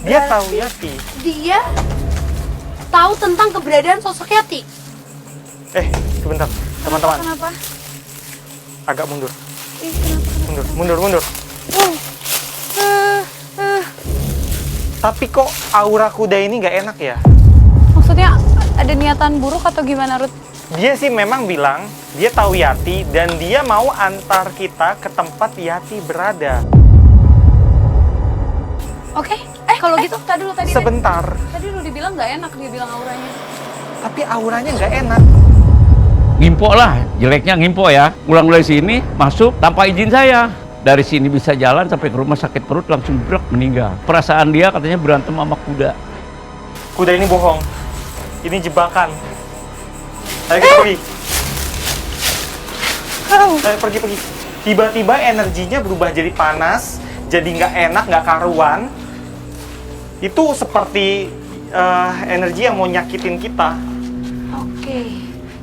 Dia tahu Yati. Dia tahu tentang keberadaan sosok Yati. Sebentar, teman-teman. Kenapa? Agak mundur. Kenapa? Mundur. Tapi kok aura kuda ini nggak enak ya? Maksudnya ada niatan buruk atau gimana, Ruth? Dia sih memang bilang dia tahu Yati dan dia mau antar kita ke tempat Yati berada. Oke. Kalau gitu tadi Sebentar. Tadi lu dibilang nggak enak, dia bilang auranya. Tapi auranya nggak enak. Ngimpo lah, jeleknya ngimpo ya. Pulang dari sini, masuk tanpa izin saya. Dari sini bisa jalan sampai ke rumah sakit perut langsung brek meninggal. Perasaan dia katanya berantem sama kuda. Kuda ini bohong. Ini jebakan. Ayo kita pergi. Ayo pergi. Tiba-tiba energinya berubah jadi panas, jadi nggak enak, nggak karuan. Itu seperti energi yang mau nyakitin kita. Oke.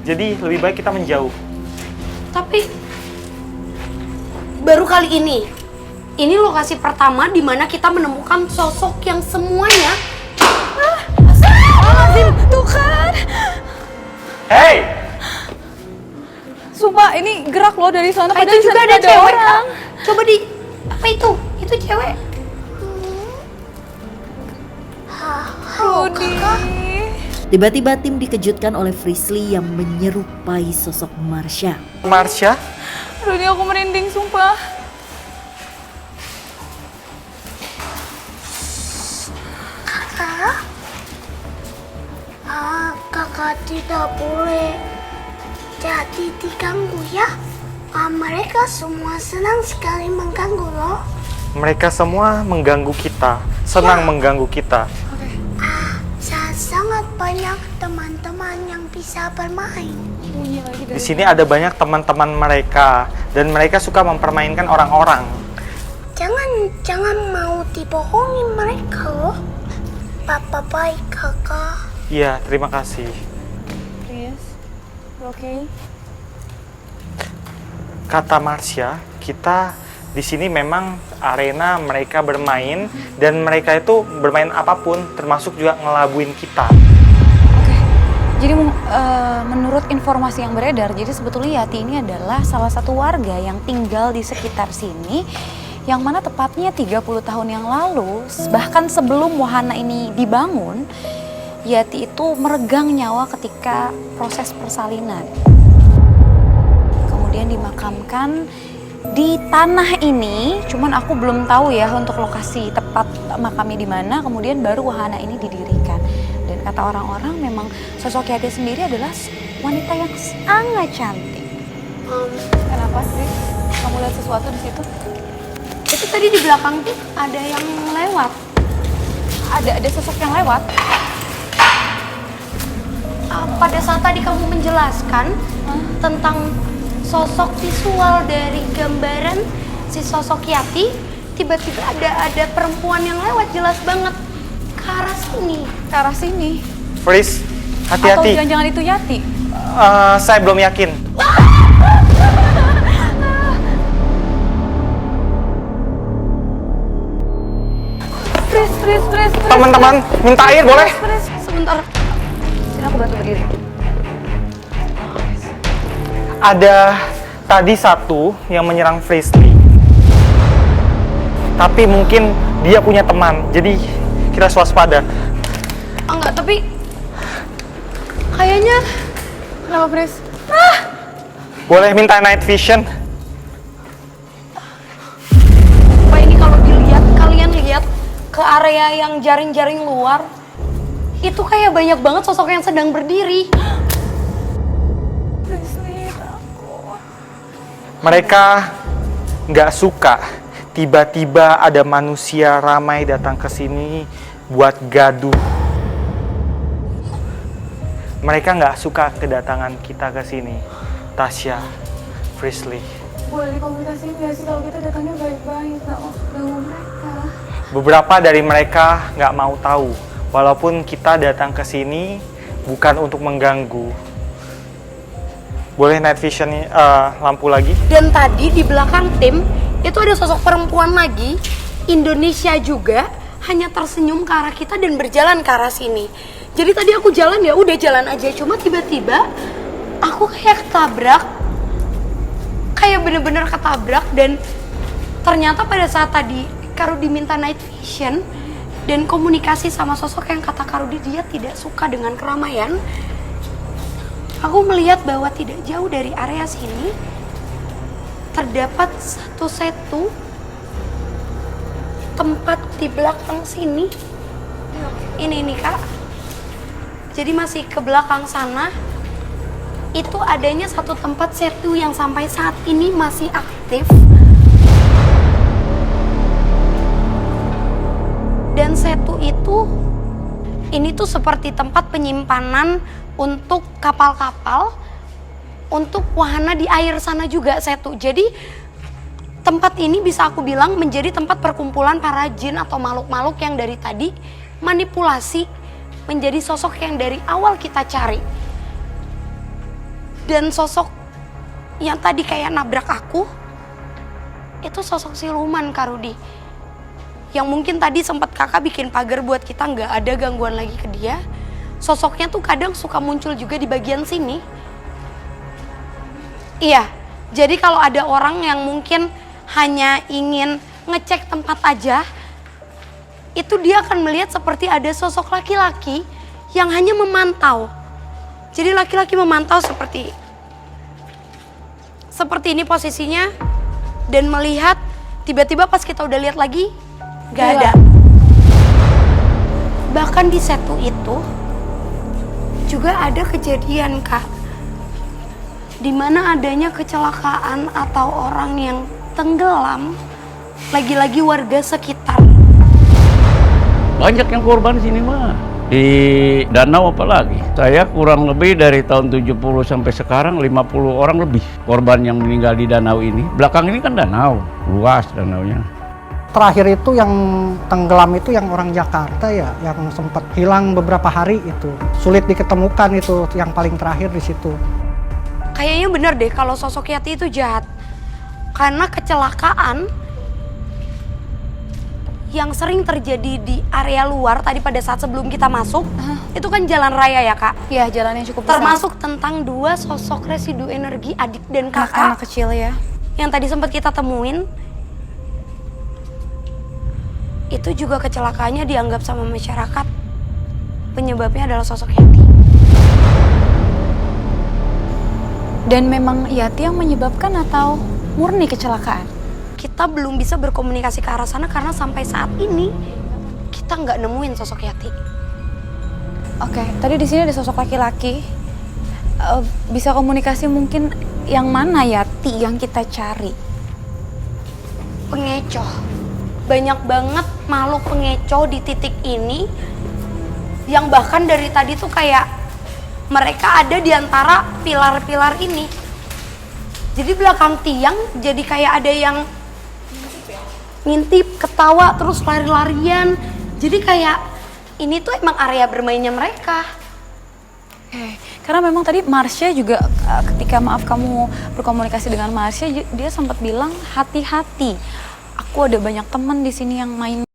Jadi lebih baik kita menjauh. Tapi baru kali ini lokasi pertama di mana kita menemukan sosok yang semuanya. Astagfirullahaladzim, tuh kan. Hey! Sumpah, ini gerak loh dari sana. Itu juga ada cewek. Coba apa itu? Itu cewek. Rudi. Tiba-tiba tim dikejutkan oleh Frisley yang menyerupai sosok Marsha. Marsha? Rudi, aku merinding, sumpah. Kakak tidak boleh jadi diganggu ya. Mereka semua senang sekali mengganggu loh. Mereka semua mengganggu kita, senang mengganggu kita. Sangat banyak teman-teman yang bisa bermain. Di sini ada banyak teman-teman mereka dan mereka suka mempermainkan orang-orang. Jangan mau dibohongin mereka loh. Papa baik kakak. Iya, terima kasih. Yes. Oke. Kata Marsha, kita di sini memang arena mereka bermain dan mereka itu bermain apapun, termasuk juga ngelabuin kita. Oke. Jadi menurut informasi yang beredar, jadi sebetulnya Yati ini adalah salah satu warga yang tinggal di sekitar sini, yang mana tepatnya 30 tahun yang lalu, bahkan sebelum wahana ini dibangun, Yati itu meregang nyawa ketika proses persalinan. Kemudian dimakamkan di tanah ini, cuman aku belum tahu ya untuk lokasi tepat makamnya di mana. Kemudian baru wahana ini didirikan. Dan kata orang-orang memang sosok Yati sendiri adalah wanita yang sangat cantik. Kenapa sih? Kamu lihat sesuatu di situ? Itu tadi di belakang tuh ada yang lewat. Ada sosok yang lewat. Pada saat tadi kamu menjelaskan tentang sosok visual dari gambaran si sosok Yati, tiba-tiba ada perempuan yang lewat, jelas banget ke arah sini. Ke arah sini. Fris, Atau hati-hati. jangan-jangan itu Yati? Saya belum yakin. Fris. Teman-teman, minta air boleh? Sebentar. Sini aku bantu berdiri. Ada tadi satu yang menyerang Frisley. Tapi mungkin dia punya teman, jadi kita waspada. Enggak, tapi kayaknya Kenapa, Fris? Boleh minta night vision? apa ini kalau kalian lihat ke area yang jaring-jaring luar, itu kayak banyak banget sosok yang sedang berdiri. Mereka nggak suka tiba-tiba ada manusia ramai datang ke sini buat gaduh. Mereka nggak suka kedatangan kita ke sini. Tasya, Frisley. Boleh dikomunikasiin nggak sih kalau kita datangnya baik-baik, nggak ganggu mereka? Beberapa dari mereka nggak mau tahu, walaupun kita datang ke sini bukan untuk mengganggu. Boleh night vision lampu lagi? Dan tadi di belakang tim itu ada sosok perempuan lagi, Indonesia juga, hanya tersenyum ke arah kita dan berjalan ke arah sini. Jadi tadi aku jalan ya udah jalan aja, cuma tiba-tiba aku kayak ketabrak, kayak bener-bener ketabrak. Dan ternyata pada saat tadi Kak Rudi minta night vision dan komunikasi sama sosok yang kata Kak Rudi dia tidak suka dengan keramaian, aku melihat bahwa tidak jauh dari area sini terdapat satu setu tempat di belakang sini. Ini nih Kak. Jadi masih ke belakang sana itu adanya satu tempat setu yang sampai saat ini masih aktif. Dan setu itu, ini tuh seperti tempat penyimpanan untuk kapal-kapal, untuk wahana di air sana juga setu. Jadi tempat ini bisa aku bilang menjadi tempat perkumpulan para jin atau makhluk-makhluk yang dari tadi manipulasi menjadi sosok yang dari awal kita cari. Dan sosok yang tadi kayak nabrak aku, itu sosok siluman Kak Rudi. Yang mungkin tadi sempat kakak bikin pagar buat kita nggak ada gangguan lagi ke dia. Sosoknya tuh kadang suka muncul juga di bagian sini. Iya, jadi kalau ada orang yang mungkin hanya ingin ngecek tempat aja, itu dia akan melihat seperti ada sosok laki-laki yang hanya memantau. Jadi laki-laki memantau seperti ini posisinya dan melihat, tiba-tiba pas kita udah lihat lagi nggak ada. Bahkan di setu itu juga ada kejadian Kak, dimana adanya kecelakaan atau orang yang tenggelam, lagi-lagi warga sekitar. Banyak yang korban sini mah. Di danau apalagi. Saya kurang lebih dari tahun 70 sampai sekarang 50 orang lebih korban yang meninggal di danau ini. Belakang ini kan danau, luas danaunya. Terakhir itu yang tenggelam itu yang orang Jakarta ya, yang sempat hilang beberapa hari itu. Sulit diketemukan itu yang paling terakhir di situ. Kayaknya bener deh kalau sosok Yati itu jahat. Karena kecelakaan yang sering terjadi di area luar tadi pada saat sebelum kita masuk, itu kan jalan raya ya Kak? Iya, jalan yang cukup besar. Termasuk tentang dua sosok residu energi adik dan kakak. Anak-anak kecil ya. Yang tadi sempat kita temuin. Itu juga kecelakaannya dianggap sama masyarakat penyebabnya adalah sosok Yati. Dan memang Yati yang menyebabkan atau murni kecelakaan? Kita belum bisa berkomunikasi ke arah sana karena sampai saat ini kita nggak nemuin sosok Yati. Oke, tadi di sini ada sosok laki-laki. Bisa komunikasi mungkin yang mana Yati yang kita cari? Pengecoh. Banyak banget makhluk pengecoh di titik ini yang bahkan dari tadi tuh kayak mereka ada di antara pilar-pilar ini. Jadi belakang tiang jadi kayak ada yang ngintip, ketawa, terus lari-larian. Jadi kayak ini tuh emang area bermainnya mereka. Oke, karena memang tadi Marsha juga ketika kamu berkomunikasi dengan Marsha, dia sempat bilang hati-hati. Aku ada banyak teman di sini yang main